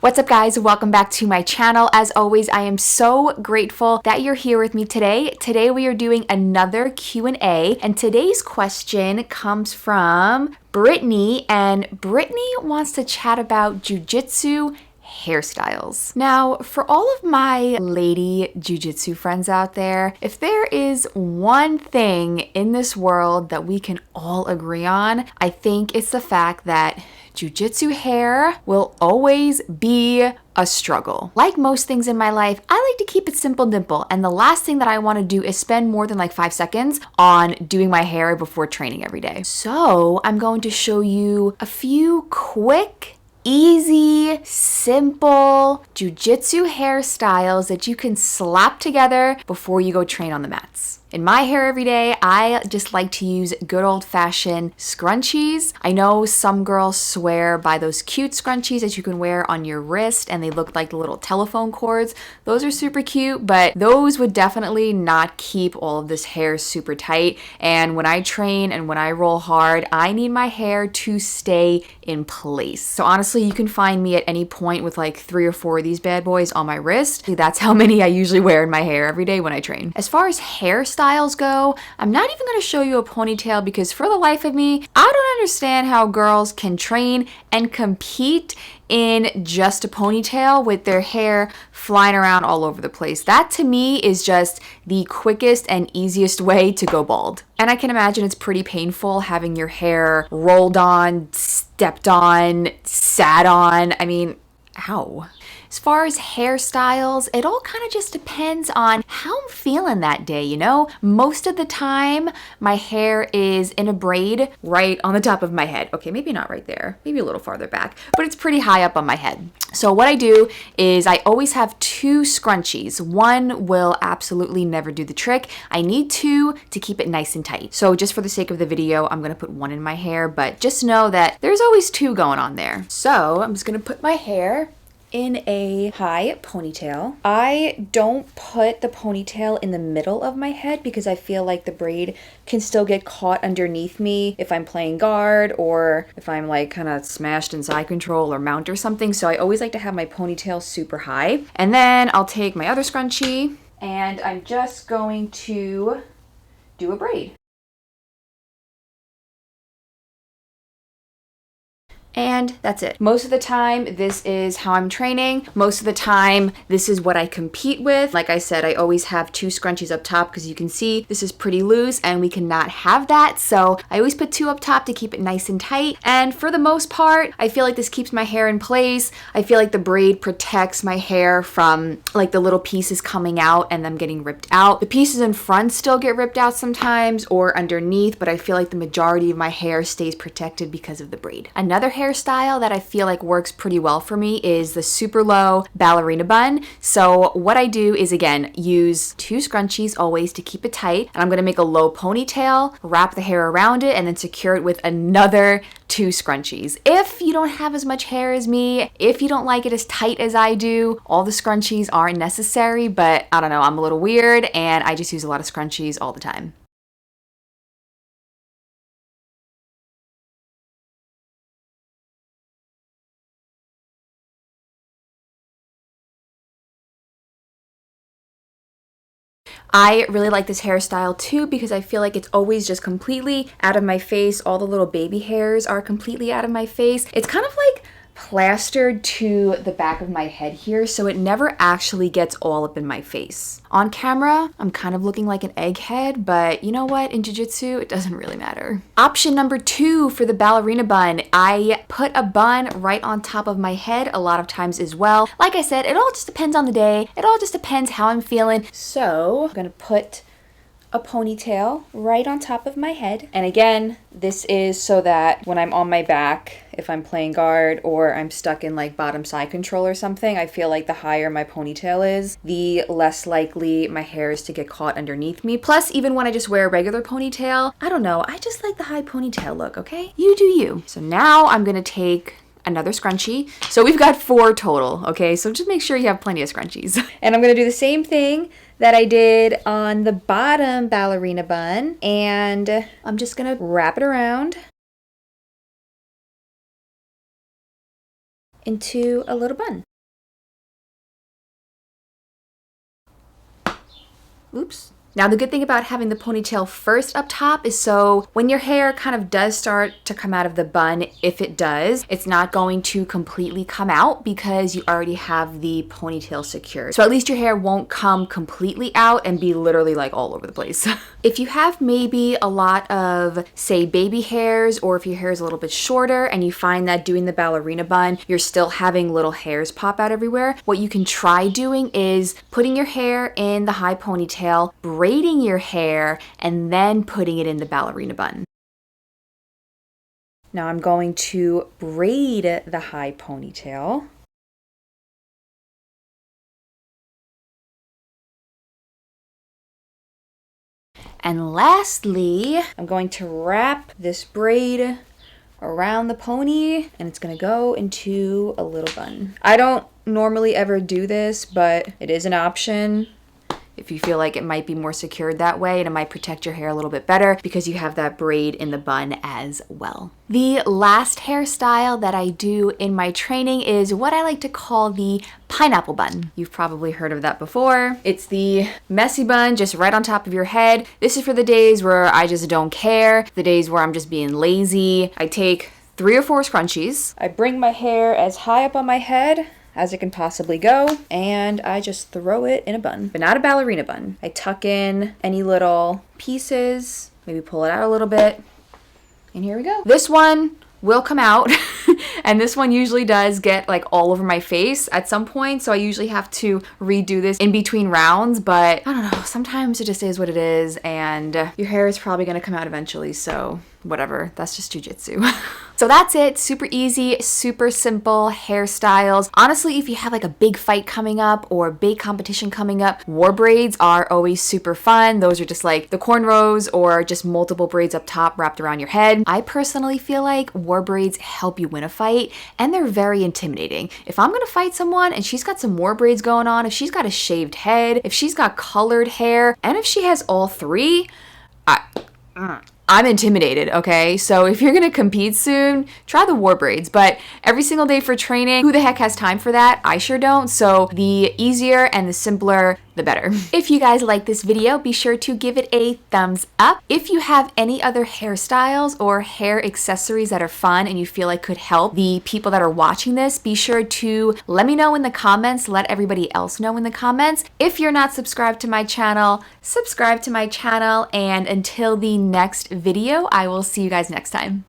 What's up guys, welcome back to my channel. As always, I am so grateful that you're here with me today. Today we are doing another Q&A and today's question comes from Brittany, and Brittany wants to chat about Jiu Jitsu hairstyles. Now, for all of my lady jiu-jitsu friends out there, if there is one thing in this world that we can all agree on, I think it's the fact that jiu-jitsu hair will always be a struggle. Like most things in my life, I like to keep it simple and dimple, and the last thing that I want to do is spend more than like 5 seconds on doing my hair before training every day. So I'm going to show you a few quick, easy, simple jiu-jitsu hairstyles that you can slap together before you go train on the mats. In my hair every day, I just like to use good old-fashioned scrunchies. I know some girls swear by those cute scrunchies that you can wear on your wrist and they look like the little telephone cords. Those are super cute, but those would definitely not keep all of this hair super tight. And when I train and when I roll hard, I need my hair to stay in place. So honestly, you can find me at any point with like 3 or 4 of these bad boys on my wrist. That's how many I usually wear in my hair every day when I train. As far as hairstyles go, I'm not even going to show you a ponytail because for the life of me, I don't understand how girls can train and compete in just a ponytail with their hair flying around all over the place. That to me is just the quickest and easiest way to go bald. And I can imagine it's pretty painful having your hair rolled on, stepped on, sat on. I mean, ow. As far as hairstyles, it all kind of just depends on how I'm feeling that day, you know? Most of the time, my hair is in a braid right on the top of my head. Okay, maybe not right there, maybe a little farther back, but it's pretty high up on my head. So what I do is I always have 2 scrunchies. One will absolutely never do the trick. I need 2 to keep it nice and tight. So just for the sake of the video, I'm gonna put 1 in my hair, but just know that there's always 2 going on there. So I'm just gonna put my hair in a high ponytail. I don't put the ponytail in the middle of my head because I feel like the braid can still get caught underneath me if I'm playing guard or if I'm like kind of smashed in side control or mount or something. So I always like to have my ponytail super high. And then I'll take my other scrunchie and I'm just going to do a braid. And that's it. Most of the time, this is how I'm training. Most of the time, this is what I compete with. Like I said, I always have 2 scrunchies up top because you can see this is pretty loose and we cannot have that. So I always put 2 up top to keep it nice and tight. And for the most part, I feel like this keeps my hair in place. I feel like the braid protects my hair from like the little pieces coming out and them getting ripped out. The pieces in front still get ripped out sometimes or underneath, but I feel like the majority of my hair stays protected because of the braid. Another hairstyle that I feel like works pretty well for me is the super low ballerina bun. So what I do is, again, use 2 scrunchies always to keep it tight, and I'm gonna make a low ponytail, wrap the hair around it, and then secure it with another 2 scrunchies. If you don't have as much hair as me, if you don't like it as tight as I do, all the scrunchies aren't necessary, but I don't know, I'm a little weird and I just use a lot of scrunchies all the time. I really like this hairstyle too because I feel like it's always just completely out of my face. All the little baby hairs are completely out of my face. It's kind of like plastered to the back of my head here, so it never actually gets all up in my face. On camera, I'm kind of looking like an egghead, but you know what? In jiu-jitsu, it doesn't really matter. Option number 2 for the ballerina bun. I put a bun right on top of my head a lot of times as well. Like I said, it all just depends on the day. It all just depends how I'm feeling. So I'm gonna put a ponytail right on top of my head. And again, this is so that when I'm on my back, if I'm playing guard or I'm stuck in like bottom side control or something, I feel like the higher my ponytail is, the less likely my hair is to get caught underneath me. Plus, even when I just wear a regular ponytail, I don't know, I just like the high ponytail look, okay? You do you. So now I'm gonna take another scrunchie. So we've got 4 total, okay? So just make sure you have plenty of scrunchies. And I'm gonna do the same thing that I did on the bottom ballerina bun, and I'm just gonna wrap it around into a little bun. Oops. Now, the good thing about having the ponytail first up top is so when your hair kind of does start to come out of the bun, if it does, it's not going to completely come out because you already have the ponytail secured. So at least your hair won't come completely out and be literally like all over the place. If you have maybe a lot of, say, baby hairs, or if your hair is a little bit shorter and you find that doing the ballerina bun, you're still having little hairs pop out everywhere, what you can try doing is putting your hair in the high ponytail, braiding your hair, and then putting it in the ballerina bun. Now I'm going to braid the high ponytail. And lastly, I'm going to wrap this braid around the pony, and it's gonna go into a little bun. I don't normally ever do this, but it is an option if you feel like it might be more secured that way, and it might protect your hair a little bit better because you have that braid in the bun as well. The last hairstyle that I do in my training is what I like to call the pineapple bun. You've probably heard of that before. It's the messy bun just right on top of your head. This is for the days where I just don't care, the days where I'm just being lazy. I take 3 or 4 scrunchies. I bring my hair as high up on my head as it can possibly go, and I just throw it in a bun, but not a ballerina bun. I tuck in any little pieces, maybe pull it out a little bit, and here we go. This one will come out and this one usually does get like all over my face at some point, so I usually have to redo this in between rounds, but I don't know, sometimes it just is what it is, and your hair is probably gonna come out eventually, so whatever, that's just jujitsu. So that's it, super easy, super simple hairstyles. Honestly, if you have like a big fight coming up or a big competition coming up, war braids are always super fun. Those are just like the cornrows or just multiple braids up top wrapped around your head. I personally feel like war braids help you win a fight, and they're very intimidating. If I'm gonna fight someone and she's got some war braids going on, if she's got a shaved head, if she's got colored hair, and if she has all 3, I'm intimidated, okay? So if you're gonna compete soon, try the war braids, but every single day for training, who the heck has time for that? I sure don't, so the easier and the simpler, the better. If you guys like this video, be sure to give it a thumbs up. If you have any other hairstyles or hair accessories that are fun and you feel like could help the people that are watching this, be sure to let me know in the comments, let everybody else know in the comments. If you're not subscribed to my channel, subscribe to my channel, and until the next video, I will see you guys next time.